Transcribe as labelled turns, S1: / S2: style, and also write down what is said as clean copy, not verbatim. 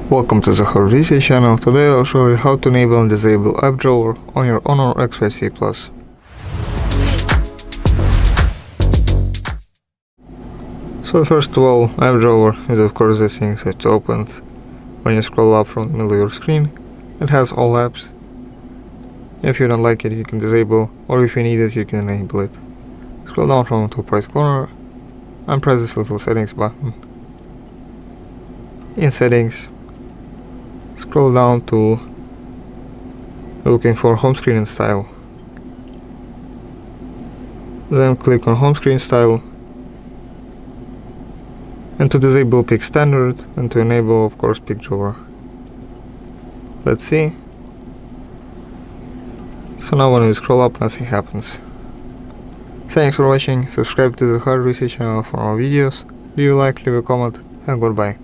S1: Welcome to the HONOR X5c channel. Today I'll show you how to enable and disable app drawer on your HONOR X5c Plus. So first of all, app drawer is of course the thing that opens when you scroll up from the middle of your screen. It has all apps. If you don't like it, you can disable, or if you need it, you can enable it. Scroll down from the top right corner and press this little settings button. In settings, scroll down to looking for home screen and style. Then click on home screen style. And to disable, pick standard, and to enable, of course, pick drawer. Let's see. So now when we scroll up, nothing happens. Thanks for watching. Subscribe to the HONOR X5c channel for more videos. Leave a like, leave a comment, and goodbye.